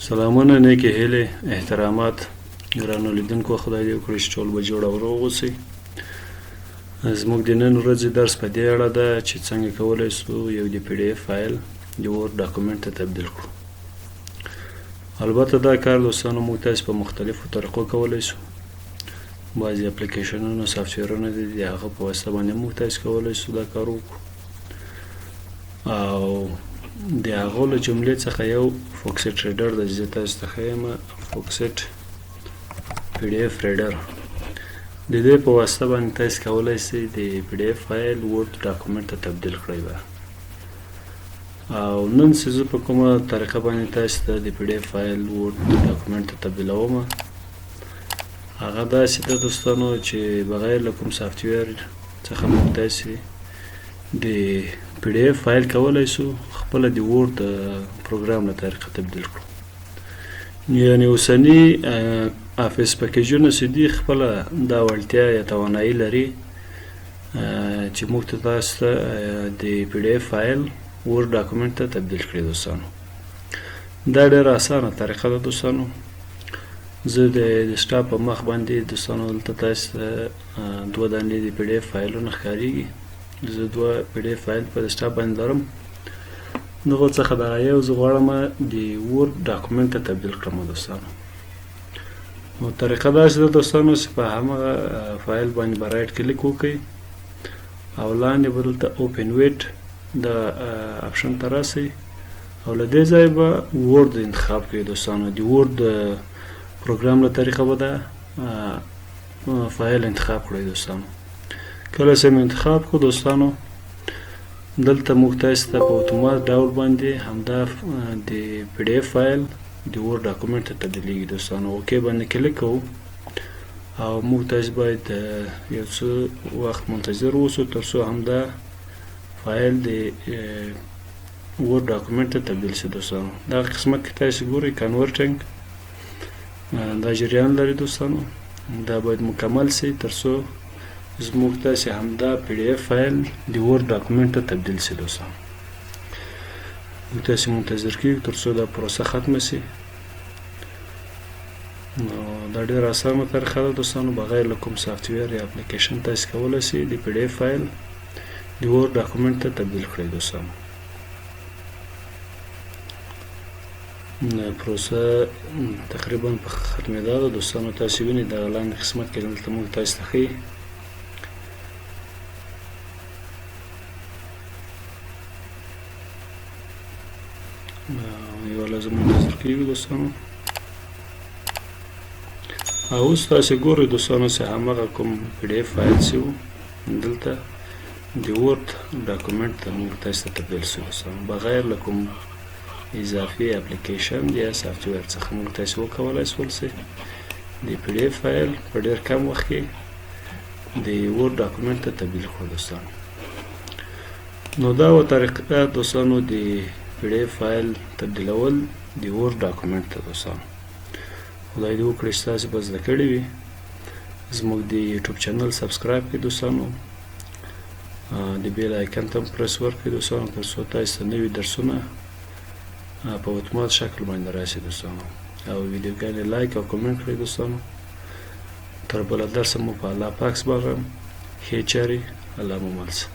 سلامونه، نیکې هیلې، احترامات ګرانو لیدونکو، خدای دې وکړي چې ټول به جوړ او روغ اوسئ. زموږ د نن ورځې درس په دې اړه ده چې څنګه کولی سو یو د پی ډي اف فایل د وورډ ډاکومنټ ته تبدیل کړو. البته دا کار دوستانو موږ تاسې په مختلفو طریقو کولی سو. بعضې اپلیکیشنونه سافټویرونه دي د هغه په واسطه باندې موږ تاسې کولی سو دا کار وکړو، او د هغو له جملې څخه یو فوکسټ ریډر ده چې زه تاسو ته ښیم. فوکسټ پی ډي اف ریډر د دې په واسطه باندې تاسو کولی سئ د پی ډي اف فایل وورډ ډاکومنټ ته تبدیل کړئ به. او نن چې زه په کومه طریقه باندې تاسو ته د پی ډي اف فایل وورډ ډاکومنټ ته تبدیلوم، هغه داسې ده دوستانو چې بغیر له کوم سافټویر څخه موږ تاسې د پی ډي اف فایل کولی سو خپله د وورډ د پروګرام له طریقه تبدیل کړو. یعنې اوسني افیس پیکیجونه چې دي خپله دا وړتیا یا توانایي لري چې موږ ته تاسو ته د پی ډي اف فایل وورډ ډاکومنټ ته تبدیل کړي دوستانو. دا ډېره اسانه طریقه ده دوستانو. زه د ډیسکټاپ په مخ باندې دوستانو دلته تاسو ته دوه دانې د پی ډي اف فایلونه ښکارېږي. زه دوه پی ډي اف فایل په ډیسکټاپ باندې لرم. دغو څخه دغه یو زه غواړم د وورډ ډاکومنټ ته تبدیل کړم دوستانو. نو طریقه داسې ده دوستانو چې په همغه فایل باندې به رایټ کلیک وکړئ او لاندې به دلته اوپن ویټ د اپشن ته راسئ او له دې ځایه به وورډ انتخاب کړئ دوستانو. د وورډ د پروګرام له طریقه به دا فایل انتخاب کړئ دوستانو. کله چې مې انتخاب کړو دوستانو، دلته موږ تاسو ته په اتومات ډول باندې همدا د پی ډي اف فایل د وورډ ډاکومنټ ته تبدیلیږي دوستانو. اوکې باندې کلیک کوو او موږ تاسو باید یو څه وخت منتظر اوسو تر څو همدا فایل د وورډ ډاکومنټ ته تبدیل شي دوستانو. دغه قسمت کې تاسو ګورئ کنورټینګ دا جریان لري دوستانو. دا باید مکمل شي تر څو زموږ تاسې همدا پی ډي اف فایل د وورډ ډاکومنټ ته تبدیل شي دوستانو. موږ تاسې منتظر کېږو تر څو دا پروسه ختمه شي. نو دا ډېره اسانه طریقه ده دوستانو. بغیر له کوم سافټویر یا اپلیکیشن تاسې کولی شئ د پی ډي اف فایل د وورډ ډاکومنټ ته تبدیل کړئ دوستانو. پروسه تقریبا په ختمېدا ده دوستانو. تاسې وینئ دغه لاندې قسمت کې دلته موږ تاسې ته ښیي. یوه لحظه منتظر کېږو دوستانو. او اوس تاسې ګورئ دوستانو چې همغه کوم پی ډي اف فایل چې و دلته د وورډ ډاکومنټ ته موږ تاسې ته تبدیل شو دوستانو. بغیر له کوم اضافي اپلیکیشن یا سافټویر څخه موږ تاسې وکولی شول چې د پی ډي اف فایل په ډېر کم وخت کې د وورډ ډاکومنټ ته تبدیل کړو دوستانو. نو دا یوه طریقه دوستانو د پی ډي اف فایل تبدیلول د وورډ ډاکومنټ ته دوستانو. خدای دې وکړي چې تاسې به زده کړي وي. زموږ د یوټیوب چینل سبسکرایب کړئ دوستانو. د بیل آیکن ته هم پرس ورکړئ دوستانو تر څو تاسې ته نوي درسونه په اتومات شکل باندې راشي دوستانو. او ویډیوګانې لایک او کمنټ کړئ دوستانو. تر بله درسه مو په الله پاک سپارم. ښې چارې الله مو مل شه.